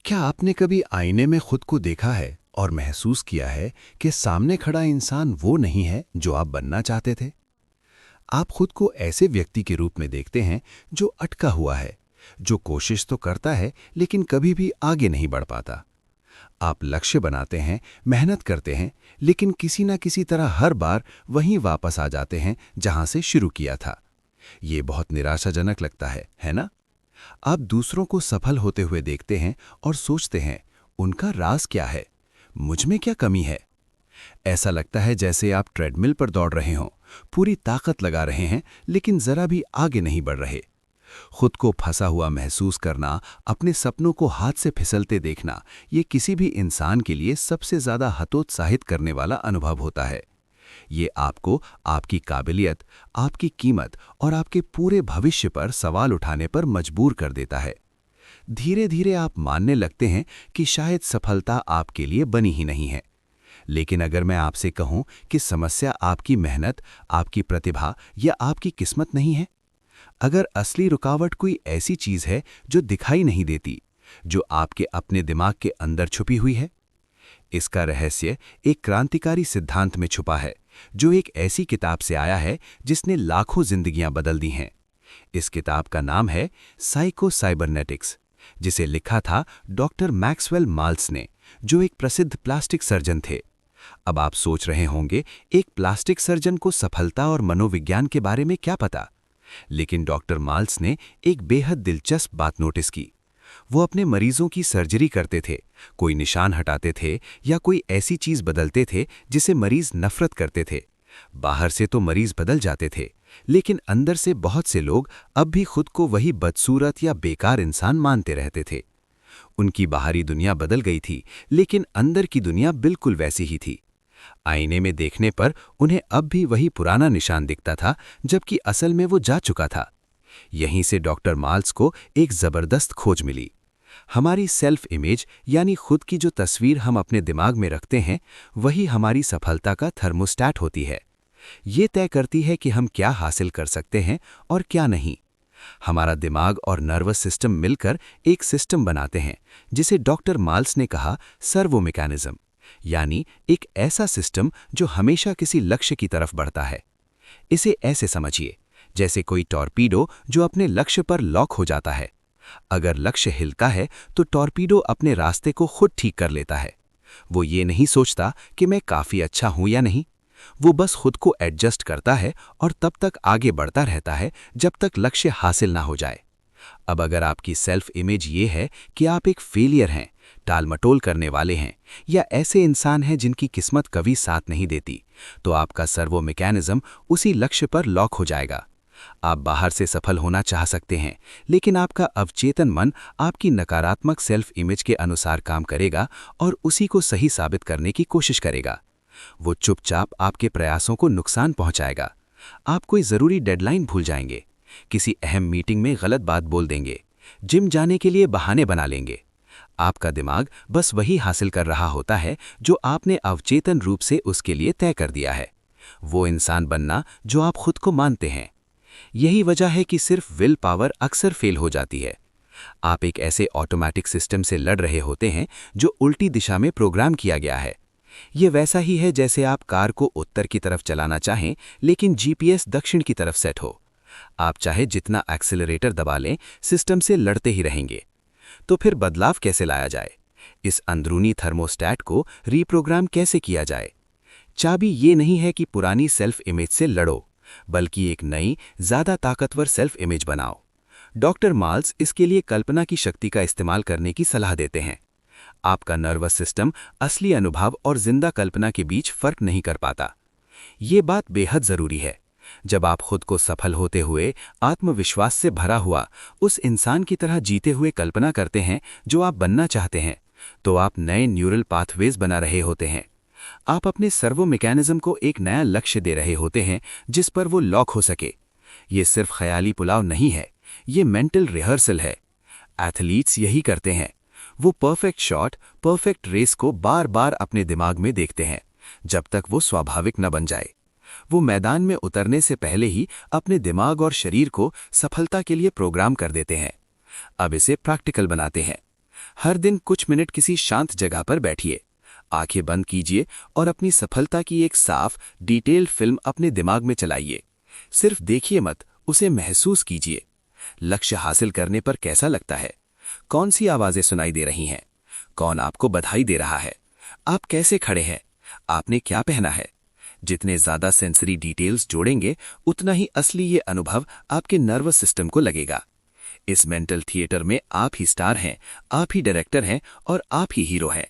क्या आपने कभी आईने में खुद को देखा है और महसूस किया है कि सामने खड़ा इंसान वो नहीं है जो आप बनना चाहते थे? आप खुद को ऐसे व्यक्ति के रूप में देखते हैं जो अटका हुआ है, जो कोशिश तो करता है लेकिन कभी भी आगे नहीं बढ़ पाता। आप लक्ष्य बनाते हैं, मेहनत करते हैं, लेकिन किसी ना किसी तरह हर बार वहीं वापस आ जाते हैं जहां से शुरू किया था। ये बहुत निराशाजनक लगता है ना? आप दूसरों को सफल होते हुए देखते हैं और सोचते हैं, उनका राज क्या है? मुझ में क्या कमी है? ऐसा लगता है जैसे आप ट्रेडमिल पर दौड़ रहे हों, पूरी ताकत लगा रहे हैं, लेकिन जरा भी आगे नहीं बढ़ रहे। खुद को फंसा हुआ महसूस करना, अपने सपनों को हाथ से फिसलते देखना, ये किसी भी इंसान के लिए सबसे ज्यादा हतोत्साहित करने वाला अनुभव होता है। ये आपको आपकी काबिलियत, आपकी कीमत और आपके पूरे भविष्य पर सवाल उठाने पर मजबूर कर देता है। धीरे धीरे आप मानने लगते हैं कि शायद सफलता आपके लिए बनी ही नहीं है। लेकिन अगर मैं आपसे कहूं कि समस्या आपकी मेहनत, आपकी प्रतिभा या आपकी किस्मत नहीं है, अगर असली रुकावट कोई ऐसी चीज है जो दिखाई नहीं देती, जो आपके अपने दिमाग के अंदर छुपी हुई है, इसका रहस्य एक क्रांतिकारी सिद्धांत में छुपा है, जो एक ऐसी किताब से आया है जिसने लाखों जिंदगियां बदल दी हैं। इस किताब का नाम है साइको साइबरनेटिक्स, जिसे लिखा था डॉक्टर मैक्सवेल माल्स ने, जो एक प्रसिद्ध प्लास्टिक सर्जन थे। अब आप सोच रहे होंगे, एक प्लास्टिक सर्जन को सफलता और मनोविज्ञान के बारे में क्या पता? लेकिन डॉक्टर माल्स ने एक बेहद दिलचस्प बात नोटिस की। वो अपने मरीजों की सर्जरी करते थे, कोई निशान हटाते थे या कोई ऐसी चीज बदलते थे जिसे मरीज नफरत करते थे। बाहर से तो मरीज बदल जाते थे, लेकिन अंदर से बहुत से लोग अब भी खुद को वही बदसूरत या बेकार इंसान मानते रहते थे। उनकी बाहरी दुनिया बदल गई थी, लेकिन अंदर की दुनिया बिल्कुल वैसी ही थी। आईने में देखने पर उन्हें अब भी वही पुराना निशान दिखता था, जबकि असल में वो जा चुका था। यहीं से डॉक्टर माल्स को एक जबरदस्त खोज मिली। हमारी सेल्फ इमेज, यानी खुद की जो तस्वीर हम अपने दिमाग में रखते हैं, वही हमारी सफलता का थर्मोस्टैट होती है। ये तय करती है कि हम क्या हासिल कर सकते हैं और क्या नहीं। हमारा दिमाग और नर्वस सिस्टम मिलकर एक सिस्टम बनाते हैं, जिसे डॉक्टर माल्स ने कहा सर्वो मैकेनिज्म, यानी एक ऐसा सिस्टम जो हमेशा किसी लक्ष्य की तरफ बढ़ता है। इसे ऐसे समझिए, जैसे कोई टॉर्पीडो जो अपने लक्ष्य पर लॉक हो जाता है। अगर लक्ष्य हिलता है तो टॉर्पीडो अपने रास्ते को खुद ठीक कर लेता है। वो ये नहीं सोचता कि मैं काफी अच्छा हूं या नहीं। वो बस खुद को एडजस्ट करता है और तब तक आगे बढ़ता रहता है जब तक लक्ष्य हासिल ना हो जाए। अब अगर आपकी सेल्फ इमेज ये है कि आप एक फेलियर हैं, टालमटोल करने वाले हैं, या ऐसे इंसान हैं जिनकी किस्मत कभी साथ नहीं देती, तो आपका सर्वो मैकेनिज्म उसी लक्ष्य पर लॉक हो जाएगा। आप बाहर से सफल होना चाह सकते हैं, लेकिन आपका अवचेतन मन आपकी नकारात्मक सेल्फ इमेज के अनुसार काम करेगा और उसी को सही साबित करने की कोशिश करेगा। वो चुपचाप आपके प्रयासों को नुकसान पहुंचाएगा। आप कोई जरूरी डेडलाइन भूल जाएंगे, किसी अहम मीटिंग में गलत बात बोल देंगे, जिम जाने के लिए बहाने बना लेंगे। आपका दिमाग बस वही हासिल कर रहा होता है जो आपने अवचेतन रूप से उसके लिए तय कर दिया है, वो इंसान बनना जो आप खुद को मानते हैं। यही वजह है कि सिर्फ विल पावर अक्सर फेल हो जाती है। आप एक ऐसे ऑटोमेटिक सिस्टम से लड़ रहे होते हैं जो उल्टी दिशा में प्रोग्राम किया गया है। ये वैसा ही है जैसे आप कार को उत्तर की तरफ चलाना चाहें, लेकिन जीपीएस दक्षिण की तरफ सेट हो। आप चाहे जितना एक्सेलरेटर दबा लें, सिस्टम से लड़ते ही रहेंगे। तो फिर बदलाव कैसे लाया जाए? इस अंदरूनी थर्मोस्टैट को रीप्रोग्राम कैसे किया जाए? चाबी ये नहीं है कि पुरानी सेल्फ इमेज से लड़ो, बल्कि एक नई, ज्यादा ताकतवर सेल्फ इमेज बनाओ। डॉक्टर माल्स इसके लिए कल्पना की शक्ति का इस्तेमाल करने की सलाह देते हैं। आपका नर्वस सिस्टम असली अनुभव और जिंदा कल्पना के बीच फर्क नहीं कर पाता। ये बात बेहद जरूरी है। जब आप खुद को सफल होते हुए, आत्मविश्वास से भरा हुआ, उस इंसान की तरह जीते हुए कल्पना करते हैं जो आप बनना चाहते हैं, तो आप नए न्यूरल पाथवेज बना रहे होते हैं। आप अपने सर्वो मैकेनिज्म को एक नया लक्ष्य दे रहे होते हैं जिस पर वो लॉक हो सके। ये सिर्फ ख्याली पुलाव नहीं है, ये मेंटल रिहर्सल है। एथलीट्स यही करते हैं। वो परफेक्ट शॉट, परफेक्ट रेस को बार बार अपने दिमाग में देखते हैं, जब तक वो स्वाभाविक न बन जाए। वो मैदान में उतरने से पहले ही अपने दिमाग और शरीर को सफलता के लिए प्रोग्राम कर देते हैं। अब इसे प्रैक्टिकल बनाते हैं। हर दिन कुछ मिनट किसी शांत जगह पर बैठिए, आंखें बंद कीजिए और अपनी सफलता की एक साफ, डिटेल्ड फिल्म अपने दिमाग में चलाइए। सिर्फ देखिए मत, उसे महसूस कीजिए। लक्ष्य हासिल करने पर कैसा लगता है? कौन सी आवाजें सुनाई दे रही हैं? कौन आपको बधाई दे रहा है? आप कैसे खड़े हैं? आपने क्या पहना है? जितने ज्यादा सेंसरी डिटेल्स जोड़ेंगे, उतना ही असली ये अनुभव आपके नर्वस सिस्टम को लगेगा। इस मेंटल थिएटर में आप ही स्टार हैं, आप ही डायरेक्टर हैं और आप ही हीरो हैं।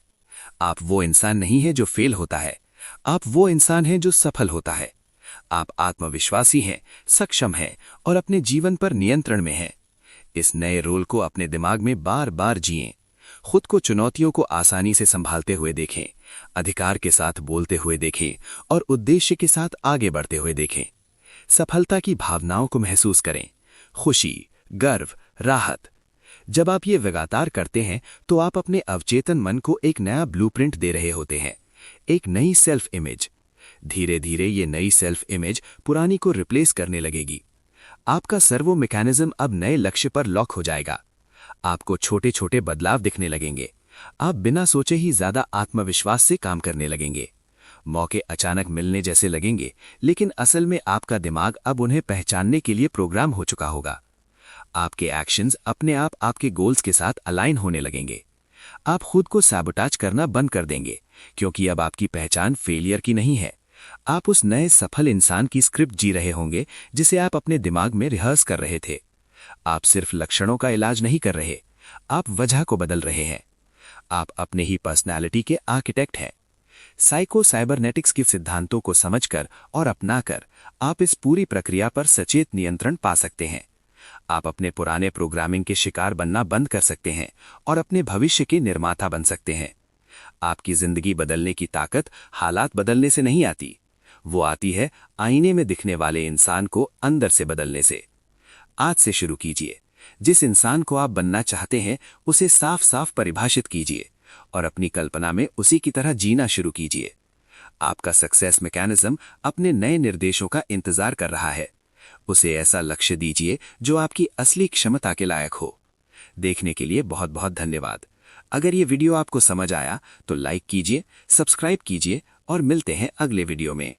आप वो इंसान नहीं है जो फेल होता है, आप वो इंसान हैं जो सफल होता है। आप आत्मविश्वासी हैं, सक्षम हैं और अपने जीवन पर नियंत्रण में हैं। इस नए रोल को अपने दिमाग में बार बार जिएं। खुद को चुनौतियों को आसानी से संभालते हुए देखें, अधिकार के साथ बोलते हुए देखें और उद्देश्य के साथ आगे बढ़ते हुए देखें। सफलता की भावनाओं को महसूस करें, खुशी, गर्व, राहत। जब आप ये लगातार करते हैं तो आप अपने अवचेतन मन को एक नया ब्लूप्रिंट दे रहे होते हैं, एक नई सेल्फ इमेज। धीरे धीरे ये नई सेल्फ इमेज पुरानी को रिप्लेस करने लगेगी। आपका सर्वो मैकेनिज्म अब नए लक्ष्य पर लॉक हो जाएगा। आपको छोटे छोटे बदलाव दिखने लगेंगे। आप बिना सोचे ही ज्यादा आत्मविश्वास से काम करने लगेंगे। मौके अचानक मिलने जैसे लगेंगे, लेकिन असल में आपका दिमाग अब उन्हें पहचानने के लिए प्रोग्राम हो चुका होगा। आपके एक्शंस अपने आप आपके गोल्स के साथ अलाइन होने लगेंगे। आप खुद को सैबोटाज करना बंद कर देंगे, क्योंकि अब आपकी पहचान फेलियर की नहीं है। आप उस नए सफल इंसान की स्क्रिप्ट जी रहे होंगे जिसे आप अपने दिमाग में रिहर्स कर रहे थे। आप सिर्फ लक्षणों का इलाज नहीं कर रहे, आप वजह को बदल रहे हैं। आप अपने ही पर्सनैलिटी के आर्किटेक्ट हैं। साइको साइबरनेटिक्स के सिद्धांतों को समझकर और अपनाकर आप इस पूरी प्रक्रिया पर सचेत नियंत्रण पा सकते हैं। आप अपने पुराने प्रोग्रामिंग के शिकार बनना बंद कर सकते हैं और अपने भविष्य के निर्माता बन सकते हैं। आपकी जिंदगी बदलने की ताकत हालात बदलने से नहीं आती, वो आती है आईने में दिखने वाले इंसान को अंदर से बदलने से। आज से शुरू कीजिए। जिस इंसान को आप बनना चाहते हैं उसे साफ साफ परिभाषित कीजिए और अपनी कल्पना में उसी की तरह जीना शुरू कीजिए। आपका सक्सेस मैकेनिज्म अपने नए निर्देशों का इंतजार कर रहा है। उसे ऐसा लक्ष्य दीजिए जो आपकी असली क्षमता के लायक हो। देखने के लिए बहुत बहुत धन्यवाद। अगर ये वीडियो आपको समझ आया तो लाइक कीजिए, सब्सक्राइब कीजिए और मिलते हैं अगले वीडियो में।